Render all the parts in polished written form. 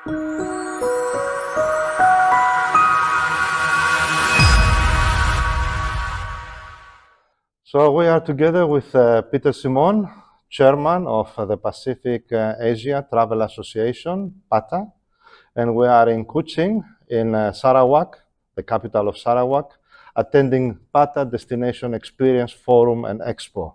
So we are together with Peter Semone, chairman of the Pacific Asia Travel Association, PATA, and we are in Kuching in Sarawak, the capital of Sarawak, attending PATA Destination Experience Forum and Expo.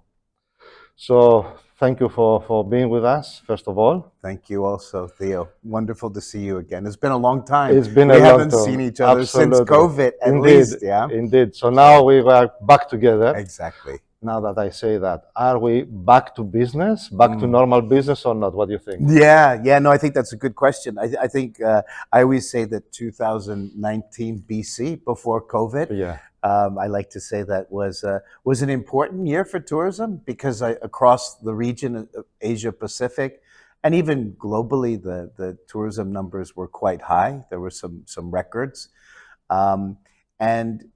So thank you for being with us, first of all. Thank you also, Theo. Wonderful to see you again. It's been a long time. It's been we a long haven't time. seen each other since Absolutely. COVID, at Indeed, least, yeah? Indeed. So now we are back together. Exactly. Now that I say that, are we back to business, back to normal business or not? What do you think? Yeah, no, I think that's a good question. I think I always say that 2019 BC, before COVID, Yeah. I like to say that was an important year for tourism because across the region of Asia Pacific and even globally, the tourism numbers were quite high. There were some records. And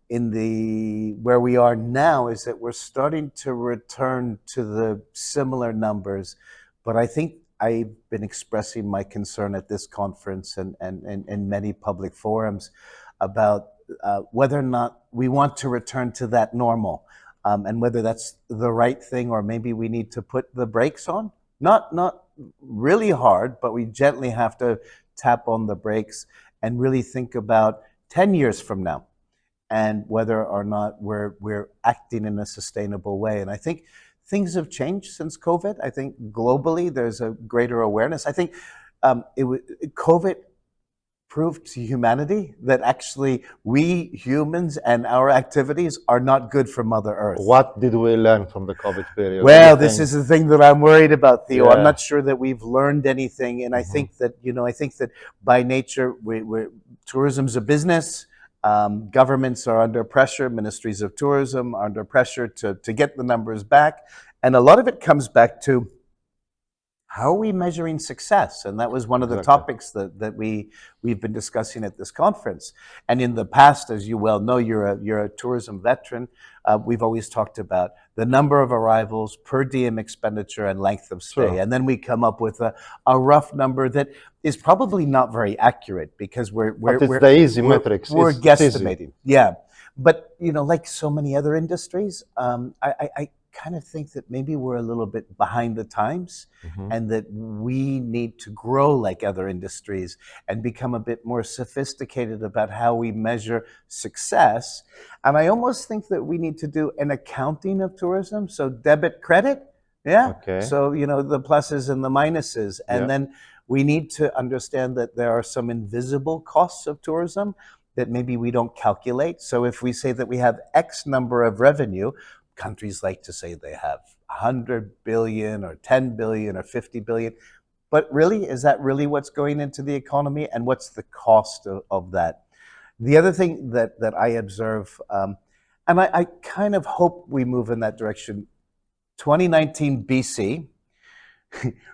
where we are now is that we're starting to return to the similar numbers. But I think I've been expressing my concern at this conference and in many public forums about whether or not we want to return to that normal, and whether that's the right thing, or maybe we need to put the brakes on. Not really hard, but we gently have to tap on the brakes and really think about 10 years from now and whether or not we're acting in a sustainable way. And I think things have changed since COVID. I think globally there's a greater awareness. I think COVID proved to humanity that actually we humans and our activities are not good for Mother Earth. What did we learn from the COVID period? Well, this is the thing that I'm worried about, Theo. Yeah. I'm not sure that we've learned anything, and I think that by nature, tourism's a business. Governments are under pressure. Ministries of tourism are under pressure to get the numbers back, and a lot of it comes back to how are we measuring success? And that was one of the topics that we've been discussing at this conference. And in the past, as you well know, you're a tourism veteran. We've always talked about the number of arrivals, per diem expenditure, and length of stay. Sure. And then we come up with a rough number that is probably not very accurate because we're the easy metrics. We're it's guesstimating. easy. Yeah, but like so many other industries, I kind of think that maybe we're a little bit behind the times, and that we need to grow like other industries and become a bit more sophisticated about how we measure success. And I almost think that we need to do an accounting of tourism. So debit, credit, yeah. Okay. So, the pluses and the minuses. And then we need to understand that there are some invisible costs of tourism that maybe we don't calculate. So if we say that we have X number of revenue, countries like to say they have 100 billion or 10 billion or 50 billion. But really, is that really what's going into the economy? And what's the cost of that? The other thing that I observe, and I kind of hope we move in that direction, 2019 BC,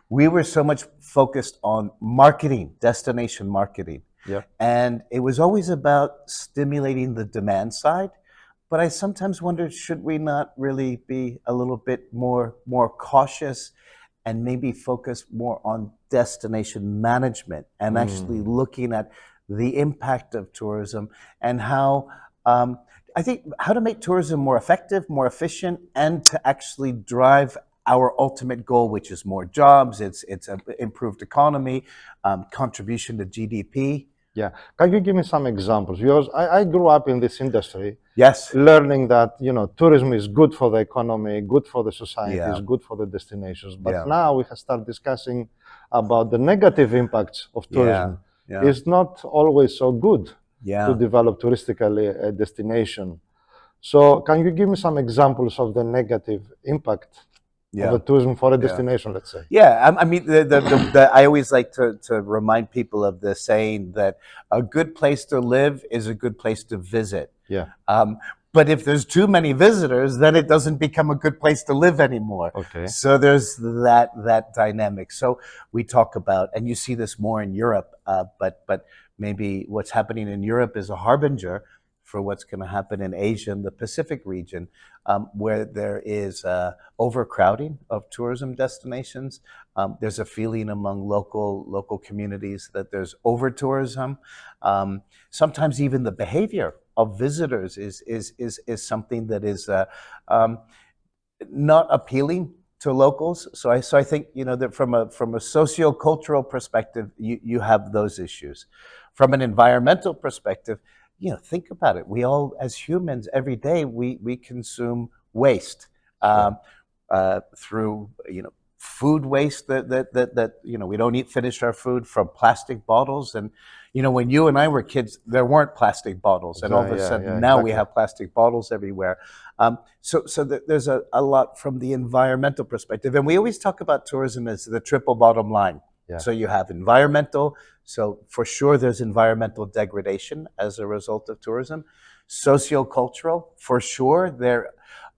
we were so much focused on marketing, destination marketing. Yep. And it was always about stimulating the demand side. But I sometimes wonder, should we not really be a little bit more cautious and maybe focus more on destination management and actually looking at the impact of tourism and how to make tourism more effective, more efficient, and to actually drive our ultimate goal, which is more jobs, it's an improved economy, contribution to GDP. Yeah. Can you give me some examples? Because I grew up in this industry. Yes. Learning that, tourism is good for the economy, good for the society, Yeah. is good for the destinations. But Yeah. now we have started discussing about the negative impacts of tourism. Yeah. It's not always so good Yeah. to develop touristically a destination. So can you give me some examples of the negative impact of the tourism for a destination, let's say? Yeah, I mean, I always like to remind people of the saying that a good place to live is a good place to visit. Yeah. But if there's too many visitors, then it doesn't become a good place to live anymore. Okay. So there's that dynamic. So we talk about, and you see this more in Europe, but maybe what's happening in Europe is a harbinger for what's going to happen in Asia and the Pacific region, where there is overcrowding of tourism destinations. There's a feeling among local communities that there's over tourism. Sometimes even the behavior of visitors is something that is um, not appealing to locals. So I think that from a sociocultural perspective, you have those issues. From an environmental perspective, think about it. We all, as humans, every day we consume waste. Sure. Through food waste that we don't eat finish our food, from plastic bottles. And when you and I were kids, there weren't plastic bottles, and all of a Yeah, sudden yeah, now we exactly. have plastic bottles everywhere. There's a lot from the environmental perspective, and we always talk about tourism as the triple bottom line. Yeah. So you have environmental, so for sure there's environmental degradation as a result of tourism. Sociocultural, for sure there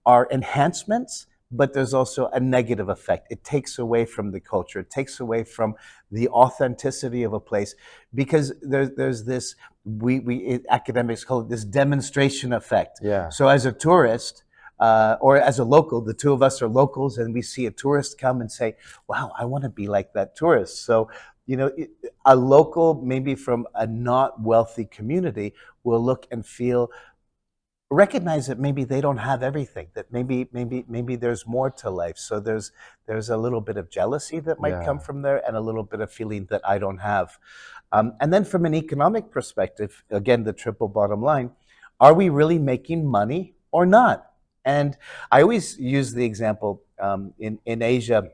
are enhancements, but there's also a negative effect. It takes away from the culture. It takes away from the authenticity of a place, because there's this, academics call it this demonstration effect. Yeah. So as a tourist, or as a local, the two of us are locals, and we see a tourist come and say, wow, I want to be like that tourist. So, a local, maybe from a not wealthy community, will look and feel, recognize that maybe they don't have everything, that maybe there's more to life. So there's a little bit of jealousy that might come Yeah. from there, and a little bit of feeling that I don't have. And then from an economic perspective, again, the triple bottom line: are we really making money or not? And I always use the example, in Asia.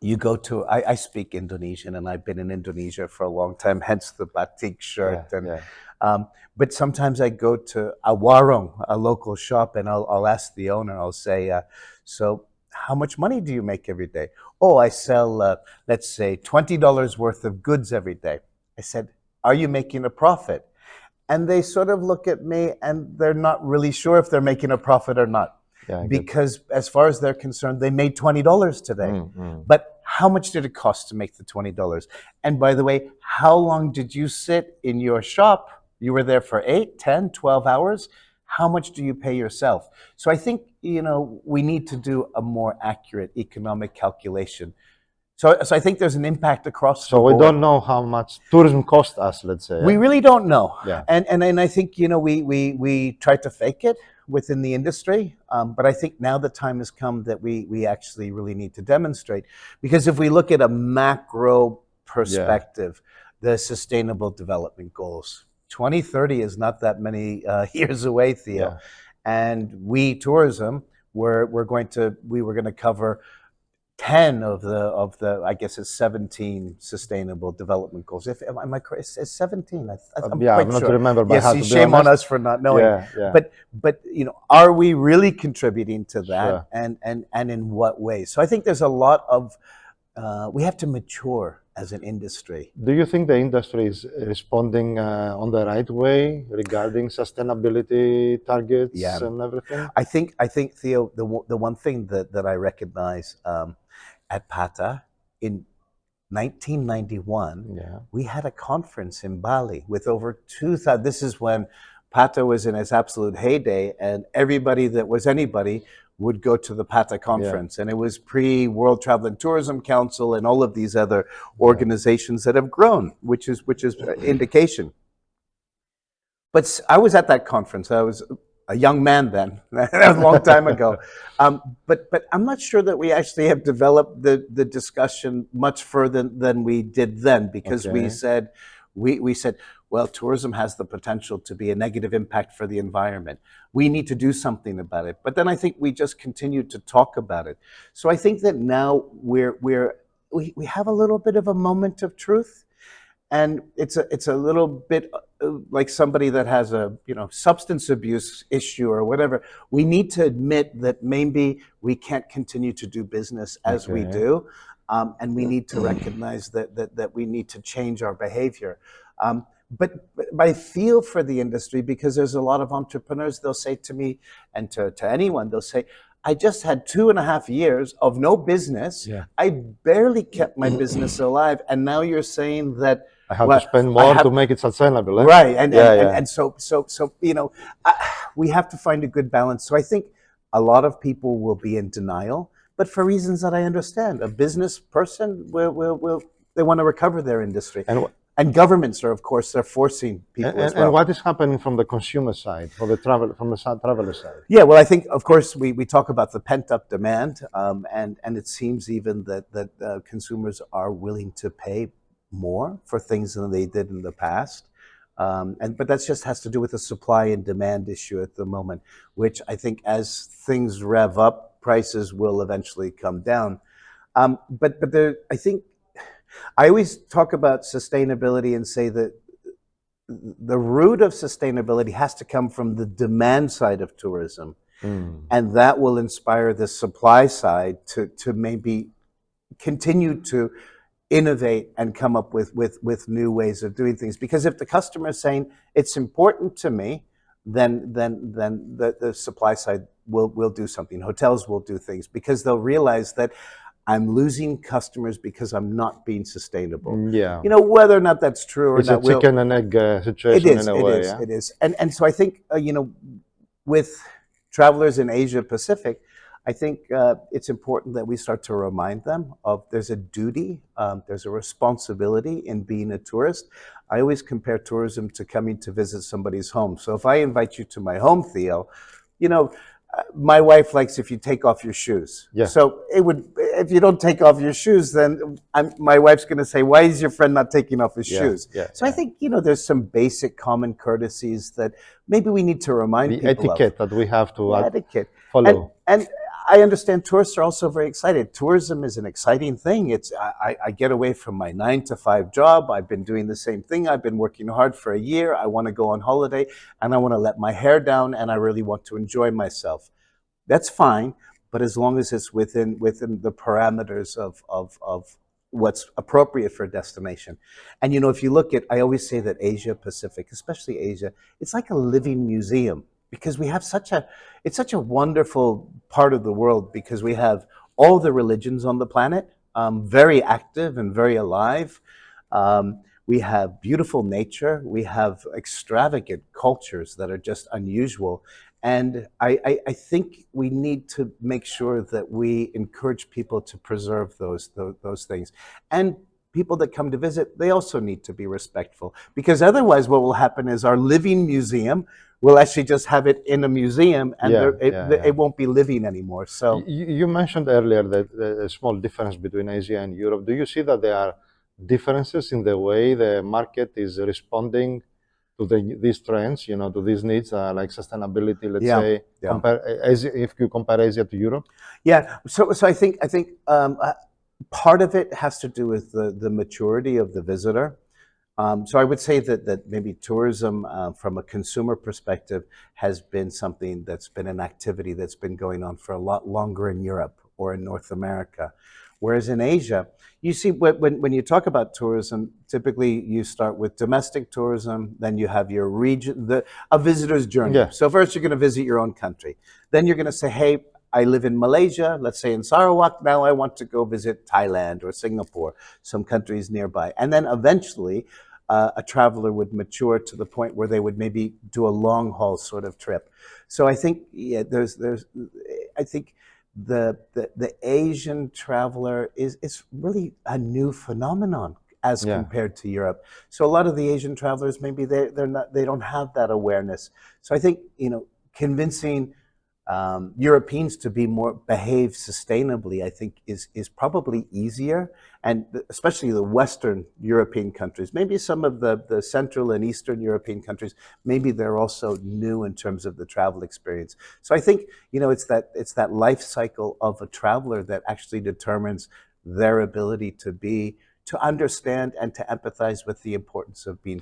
You go to, I speak Indonesian, and I've been in Indonesia for a long time, hence the batik shirt. Yeah. And Yeah. but sometimes I go to a warung, a local shop, and I'll ask the owner. I'll say, so how much money do you make every day? Oh, I sell, let's say, $20 worth of goods every day. I said, are you making a profit? And they sort of look at me, and they're not really sure if they're making a profit or not, Yeah. Good. because as far as they're concerned, they made $20 today. But how much did it cost to make the $20? And by the way, how long did you sit in your shop? You were there for 8, 10, 12 hours. How much do you pay yourself? So I think, we need to do a more accurate economic calculation. So I think there's an impact across the So we board. don't know how much tourism costs us, let's say. We really don't know. Yeah. And I think, we try to fake it within the industry. But I think now the time has come that we actually really need to demonstrate. Because if we look at a macro perspective, the Sustainable Development Goals, 2030 is not that many years away, Theo. Yeah. And tourism, we were going to cover 10 of the I guess it's 17 Sustainable Development Goals. Am I correct? It's 17. I'm Yeah, quite I'm not sure. remember by Yes, heart, to be shame on honest. us for not knowing. Yeah. Yeah. But are we really contributing to that? Sure. And in what ways? So I think there's a lot of we have to mature as an industry. Do you think the industry is responding on the right way regarding sustainability targets Yeah. and everything? I think Theo, the one thing that I recognize, at PATA in 1991, Yeah. we had a conference in Bali with over 2,000. This is when PATA was in its absolute heyday, and everybody that was anybody would go to the PATA conference. And it was pre-World Travel and Tourism Council and all of these other organizations that have grown, which is indication. But I was at that conference. I was a young man then, a long time ago. But I'm not sure that we actually have developed the discussion much further than we did then, because we said, well, tourism has the potential to be a negative impact for the environment. We need to do something about it. But then I think we just continued to talk about it. So I think that now we have a little bit of a moment of truth. And it's a little bit like somebody that has a substance abuse issue or whatever. We need to admit that maybe we can't continue to do business as we do, and we need to recognize that we need to change our behavior. But I feel for the industry, because there's a lot of entrepreneurs. They'll say to me, and to anyone, they'll say, I just had 2.5 years of no business. I barely kept my business alive, and now you're saying that I have to Well, spend I more to have make it sustainable, eh? right, and Yeah, and and, yeah. and so uh, we have to find a good balance. So I think a lot of people will be in denial, but for reasons that I understand. A business person will they want to recover their industry, And and governments are, of course, they're forcing people as and well. what is happening from the consumer side, for the traveler side? Yeah, well, I think, of course, we talk about the pent up demand, and it seems even that consumers are willing to pay more for things than they did in the past. But that just has to do with the supply and demand issue at the moment, which I think as things rev up, prices will eventually come down. But there, I think I always talk about sustainability and say that the root of sustainability has to come from the demand side of tourism, Mm. and that will inspire the supply side to maybe continue to innovate and come up with new ways of doing things. Because if the customer is saying it's important to me, then the supply side will do something. Hotels will do things because they'll realize that I'm losing customers because I'm not being sustainable. Yeah. Whether or not that's true or It's a not, will chicken and egg it situation in is, a it way, is, yeah? it is. And so I think, with travelers in Asia Pacific, I think it's important that we start to remind them of there's a duty, there's a responsibility in being a tourist. I always compare tourism to coming to visit somebody's home. So if I invite you to my home, Theo, you know, my wife likes if you take off your shoes. Yeah. So if you don't take off your shoes, then my wife's going to say, "Why is your friend not taking off his Yeah, shoes?" yeah, So I yeah. think there's some basic common courtesies that maybe we need to remind The people of. etiquette that we have to Etiquette, and follow. and I understand tourists are also very excited. Tourism is an exciting thing. I get away from my 9 to 5 job. I've been doing the same thing. I've been working hard for a year. I want to go on holiday, and I want to let my hair down, and I really want to enjoy myself. That's fine, but as long as it's within the parameters of what's appropriate for a destination. And if you look at, I always say that Asia Pacific, especially Asia, it's like a living museum because we have it's such a wonderful part of the world because we have all the religions on the planet, very active and very alive. We have beautiful nature. We have extravagant cultures that are just unusual. And I think we need to make sure that we encourage people to preserve those things. And people that come to visit, they also need to be respectful. Because otherwise, what will happen is our living museum will actually just have it in a museum and Yeah, yeah, yeah. it won't be living anymore. So, You mentioned earlier that a small difference between Asia and Europe. Do you see that there are differences in the way the market is responding to these trends, to these needs, like sustainability, let's yeah, say, yeah. if you compare Asia to Europe? Yeah. So I think part of it has to do with the maturity of the visitor. So I would say that maybe tourism, from a consumer perspective, has been something that's been an activity that's been going on for a lot longer in Europe or in North America. Whereas in Asia, you see when you talk about tourism, typically you start with domestic tourism, then you have your region, a visitor's journey. Yeah. So first you're going to visit your own country. Then you're going to say, hey, I live in Malaysia, let's say in Sarawak, now I want to go visit Thailand or Singapore, some countries nearby. And then eventually, a traveler would mature to the point where they would maybe do a long haul sort of trip. So I think, yeah, I think the Asian traveler is really a new phenomenon as Yeah. compared to Europe. So a lot of the Asian travelers, maybe they don't have that awareness. So I think, convincing Europeans to be more behave sustainably, I think is probably easier, and especially the Western European countries. Maybe some of the Central and Eastern European countries, maybe they're also new in terms of the travel experience. So I think it's that life cycle of a traveler that actually determines their ability to understand and to empathize with the importance of being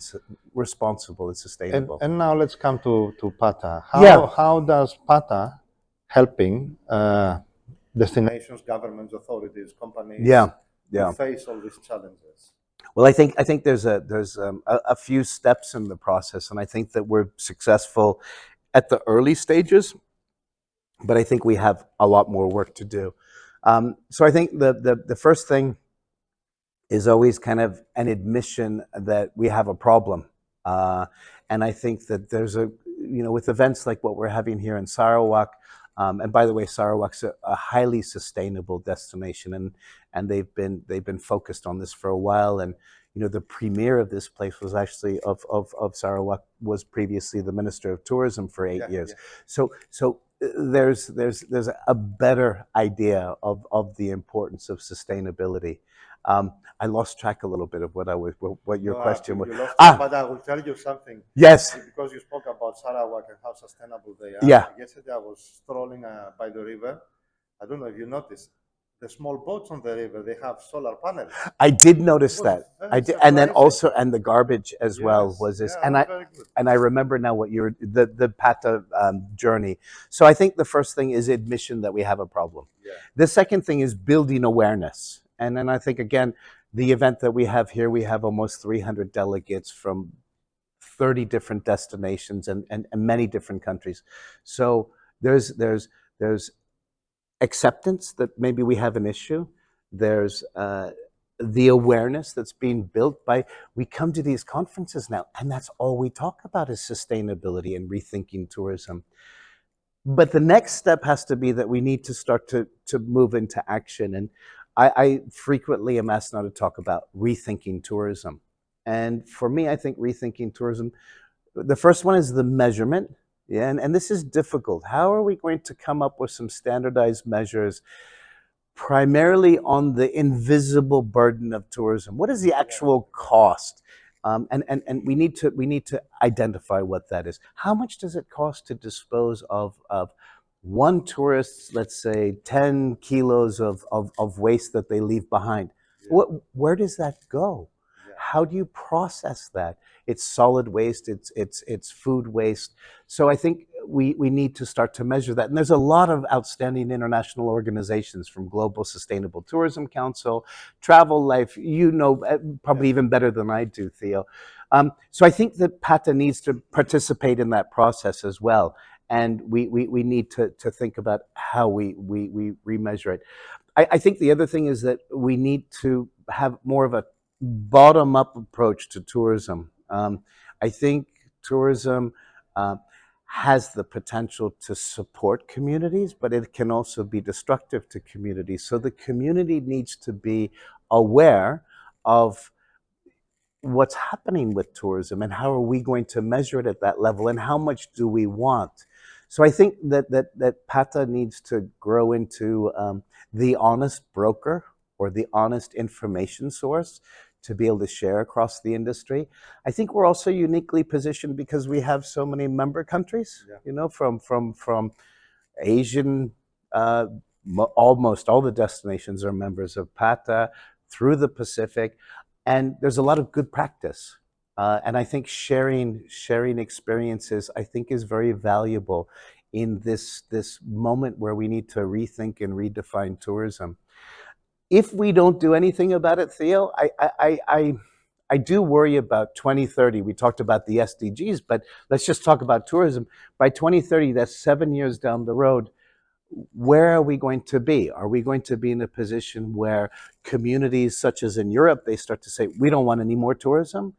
responsible and sustainable. And now let's come to PATA. Yeah. How does PATA helping destinations, governments, authorities, companies Yeah, to yeah. face all these challenges? Well, I think there's a few steps in the process, and I think that we're successful at the early stages, but I think we have a lot more work to do. So I think the first thing is always kind of an admission that we have a problem. And I think that there's with events like what we're having here in Sarawak, and by the way, Sarawak's a highly sustainable destination, and they've been focused on this for a while. And the premier of this place was actually of Sarawak was previously the Minister of Tourism for 8 years. Yeah. So there's a better idea of the importance of sustainability. I lost track a little bit of what your question was. You lost but I will tell you something. Yes. Because you spoke about Sarawak and how sustainable they are. Yeah. Yesterday I was strolling by the river. I don't know if you noticed. The small boats on the river, they have solar panels. I did notice that. I did, and then also, and the garbage as well was this. Yeah, and I remember now what you were the PATA journey. So I think the first thing is admission that we have a problem. Yeah. The second thing is building awareness, and then I think again, the event that we have here, we have almost 300 delegates from 30 different destinations and many different countries. So there's acceptance that maybe we have an issue. There's the awareness that's being built by, we come to these conferences now, and that's all we talk about is sustainability and rethinking tourism. But the next step has to be that we need to start to move into action. And I frequently am asked now to talk about rethinking tourism. And for me, I think rethinking tourism, the first one is the measurement. Yeah, and this is difficult. How are we going to come up with some standardized measures primarily on the invisible burden of tourism? What is the actual cost? And we need to identify what that is. How much does it cost to dispose of one tourist's, let's say, 10 kilos of waste that they leave behind? Yeah. Where does that go? Yeah. How do you process that? It's solid waste, it's food waste. So I think we need to start to measure that. And there's a lot of outstanding international organizations, from Global Sustainable Tourism Council, Travel Life, probably even better than I do, Theo. So I think that PATA needs to participate in that process as well. And we need to think about how we remeasure it. I think the other thing is that we need to have more of a bottom-up approach to tourism. I think tourism has the potential to support communities, but it can also be destructive to communities. So the community needs to be aware of what's happening with tourism and how are we going to measure it at that level and how much do we want. So I think that PATA needs to grow into the honest broker or the honest information source to be able to share across the industry. I think we're also uniquely positioned because we have so many member countries, from Asian, almost all the destinations are members of PATA, through the Pacific, and there's a lot of good practice. And I think sharing experiences, I think, is very valuable in this moment where we need to rethink and redefine tourism. If we don't do anything about it, Theo, I do worry about 2030. We talked about the SDGs, but let's just talk about tourism. By 2030, that's 7 years down the road. Where are we going to be? Are we going to be in a position where communities such as in Europe, they start to say, we don't want any more tourism?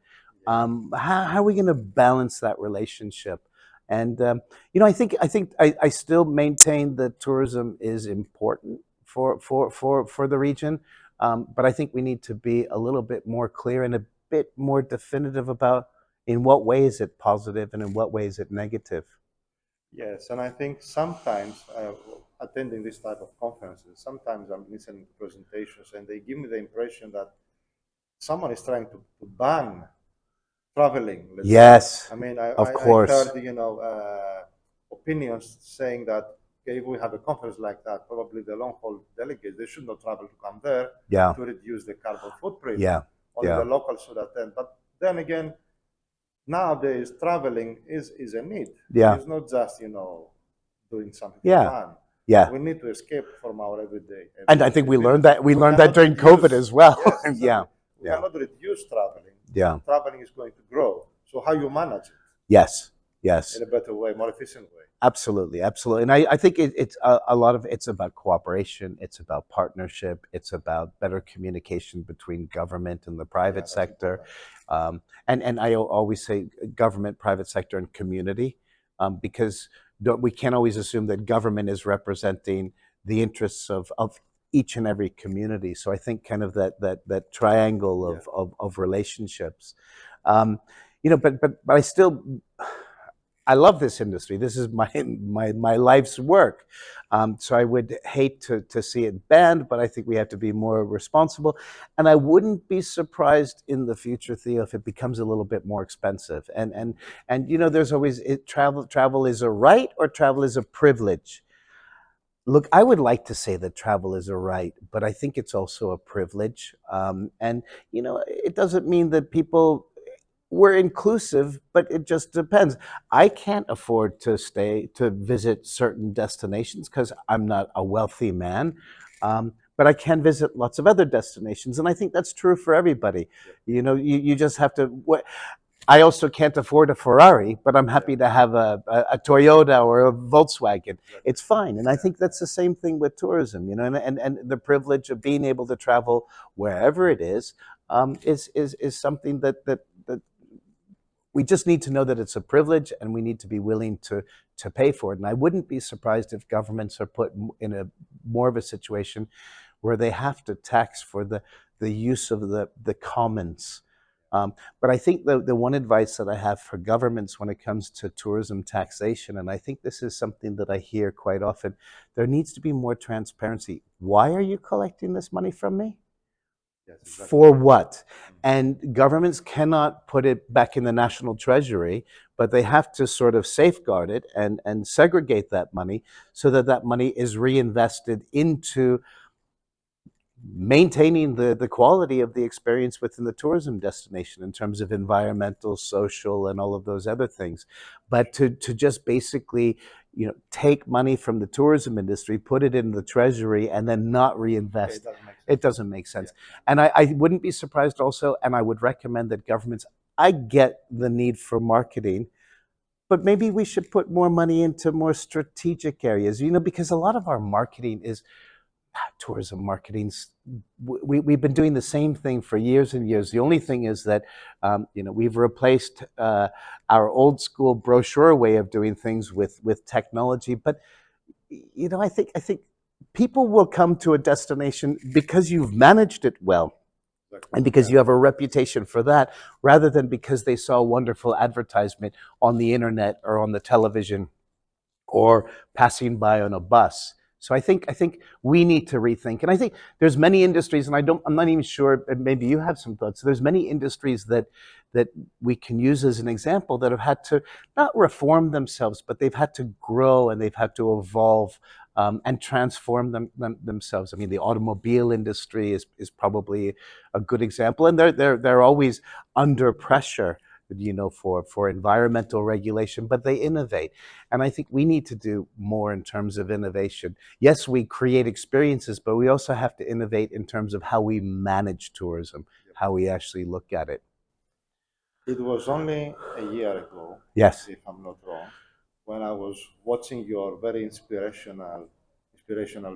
How are we going to balance that relationship? And I still maintain that tourism is important for the region, but I think we need to be a little bit more clear and a bit more definitive about in what way is it positive and in what way is it negative. Yes, and I think sometimes attending this type of conferences, sometimes I'm listening to presentations and they give me the impression that someone is trying to ban traveling. Yes, I mean, of course. I heard, opinions saying that if we have a conference like that, probably the long-haul delegates, they should not travel to come there to reduce the carbon footprint. Only the locals should attend. But then again, nowadays traveling is a need. It's not just doing something for fun. We need to escape from our everyday. And I think we learned that during COVID as well. Yes, we cannot reduce traveling. Traveling is going to grow. So how you manage it? Yes. Yes. in a better way, more efficient way. Absolutely, absolutely, and I think it's a lot of it's about cooperation, it's about partnership, it's about better communication between government and the Yeah, private that's sector, important. and I always say government, private sector, and community, because we can't always assume that government is representing the interests of each and every community. So I think kind of that triangle Yeah. of relationships, um, but I still. I love this industry. This is my life's work. So I would hate to see it banned, but I think we have to be more responsible. And I wouldn't be surprised in the future, Theo, if it becomes a little bit more expensive. And there's always travel is a right or travel is a privilege. Look, I would like to say that travel is a right, but I think it's also a privilege. And it doesn't mean that people we're inclusive, but it just depends. I can't afford to visit certain destinations because I'm not a wealthy man. But I can visit lots of other destinations, and I think that's true for everybody. Yep. You just have to. I also can't afford a Ferrari, but I'm happy Yeah. to have a Toyota or a Volkswagen. Exactly. It's fine. And I Yeah. think that's the same thing with tourism, and the privilege of being able to travel wherever it is something that we just need to know that it's a privilege, and we need to be willing to pay for it. And I wouldn't be surprised if governments are put in a more of a situation where they have to tax for the use of the commons. But I think the one advice that I have for governments when it comes to tourism taxation, and I think this is something that I hear quite often, there needs to be more transparency. Why are you collecting this money from me? Yes, exactly. For what? And governments cannot put it back in the national treasury, but they have to sort of safeguard it and segregate that money so that that money is reinvested into maintaining the quality of the experience within the tourism destination in terms of environmental, social, and all of those other things. But to just basically, take money from the tourism industry, put it in the treasury, and then not Yeah, reinvest, it doesn't make it sense. doesn't make sense. Yeah. And I wouldn't be surprised also, and I would recommend that governments, I get the need for marketing, but maybe we should put more money into more strategic areas, because a lot of our marketing is tourism marketing's we've been doing the same thing for years and years. The only thing is that we've replaced our old school brochure way of doing things with technology. But I think people will come to a destination because you've managed it well Exactly. and because Yeah. you have a reputation for that, rather than because they saw a wonderful advertisement on the internet or on the television or passing by on a bus. So I think we need to rethink, and I think there's many industries, and I'm not even sure. Maybe you have some thoughts. There's many industries that we can use as an example that have had to not reform themselves, but they've had to grow and they've had to evolve and transform themselves. I mean, the automobile industry is probably a good example, and they're always under pressure, for environmental regulation, but they innovate. And I think we need to do more in terms of innovation. Yes, we create experiences, but we also have to innovate in terms of how we manage tourism, Yep. how we actually look at it. It was only a year ago, Yes. if I'm not wrong, when I was watching your very inspirational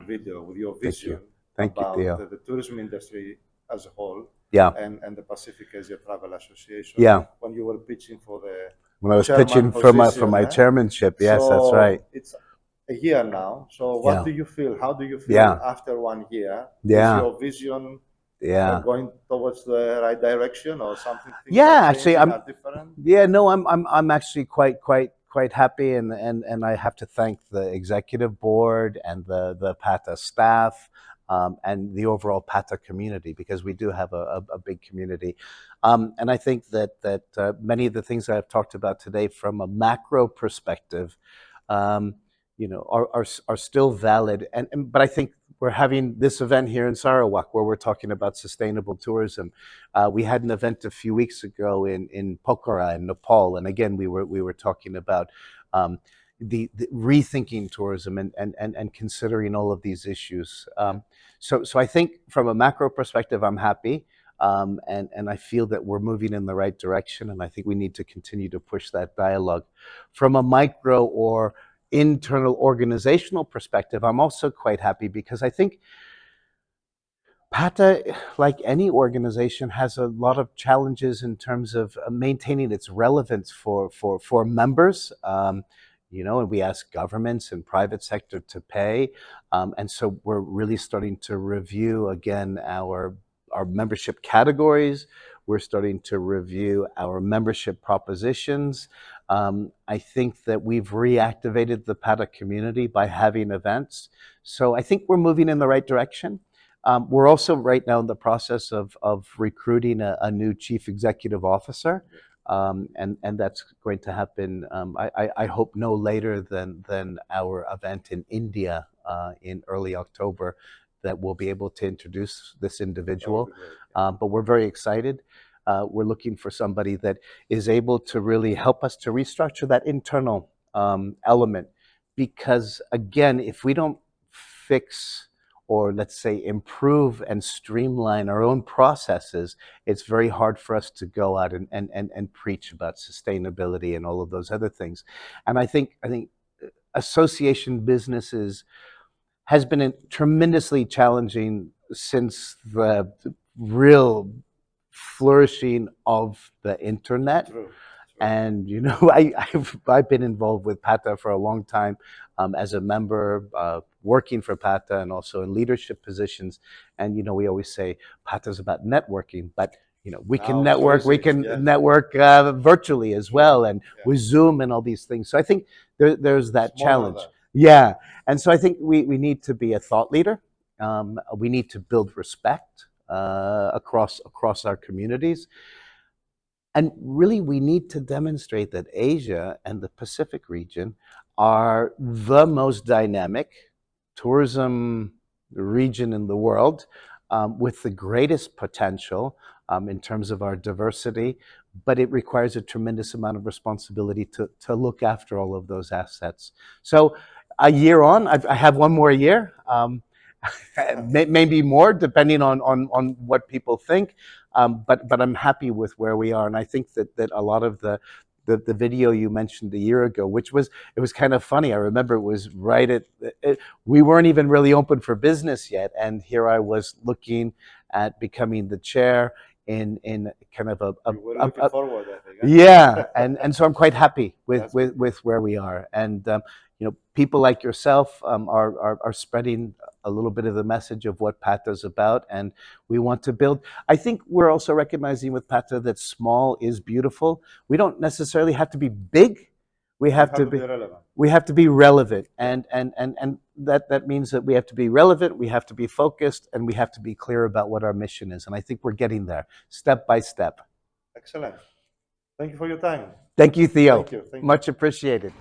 video with your Thank you. vision Thank you, about Theo. the tourism industry as a whole Yeah. and the Pacific Asia Travel Association Yeah. when you were pitching for the When I was chairman pitching for position. my Eh? chairmanship, yes, that's right. So it's a year now. So what Yeah. do you feel? How do you feel Yeah. after 1 year? Is Yeah. your vision Yeah. going towards the right direction, or something? Things are Yeah, actually, changing, are different? yeah, no, I'm actually quite happy, and I have to thank the executive board and the PATA staff, and the overall PATA community, because we do have a big community, and I think that many of the things that I've talked about today from a macro perspective, um, are still valid, but I think we're having this event here in Sarawak where we're talking about sustainable tourism. We had an event a few weeks ago in Pokhara in Nepal, and again we were talking about the rethinking tourism and considering all of these issues. So I think from a macro perspective, I'm happy. And I feel that we're moving in the right direction, and I think we need to continue to push that dialogue. From a micro or internal organizational perspective, I'm also quite happy because I think PATA, like any organization, has a lot of challenges in terms of maintaining its relevance for members. And we ask governments and private sector to pay, and so we're really starting to review again our membership categories. We're starting to review our membership propositions. I think that we've reactivated the PATA community by having events. So I think we're moving in the right direction. We're also right now in the process of recruiting a new chief executive officer, and that's going to happen. I hope no later than our event in India in early October, that we'll be able to introduce this individual. But we're very excited. We're looking for somebody that is able to really help us to restructure that internal element, because again, if we don't fix or let's say improve and streamline our own processes, it's very hard for us to go out and preach about sustainability and all of those other things. And I think association businesses has been tremendously challenging since the real flourishing of the internet. True. And I've been involved with PATA for a long time, as a member, working for PATA, and also in leadership positions. And we always say PATA is about networking, but we can network. We can network virtually as well, and with Zoom and all these things. So I think there's that challenge. Yeah, and so I think we need to be a thought leader. We need to build respect across our communities. And really, we need to demonstrate that Asia and the Pacific region are the most dynamic tourism region in the world, with the greatest potential in terms of our diversity, but it requires a tremendous amount of responsibility to look after all of those assets. So a year on, I have one more year. Maybe more, depending on what people think. But I'm happy with where we are, and I think that a lot of the video you mentioned a year ago, which was kind of funny. I remember it was right at we weren't even really open for business yet, and here I was looking at becoming the chair in kind of We're looking forward, I think. Yeah, and so I'm quite happy with where we are, and people like yourself are spreading a little bit of the message of what PATA is about, and we want to build. I think we're also recognizing with PATA that small is beautiful. We don't necessarily have to be big. We have to be relevant. We have to be relevant, and that means that we have to be relevant, we have to be focused, and we have to be clear about what our mission is. And I think we're getting there, step by step. Excellent. Thank you for your time. Thank you, Theo. Thank you. Much appreciated.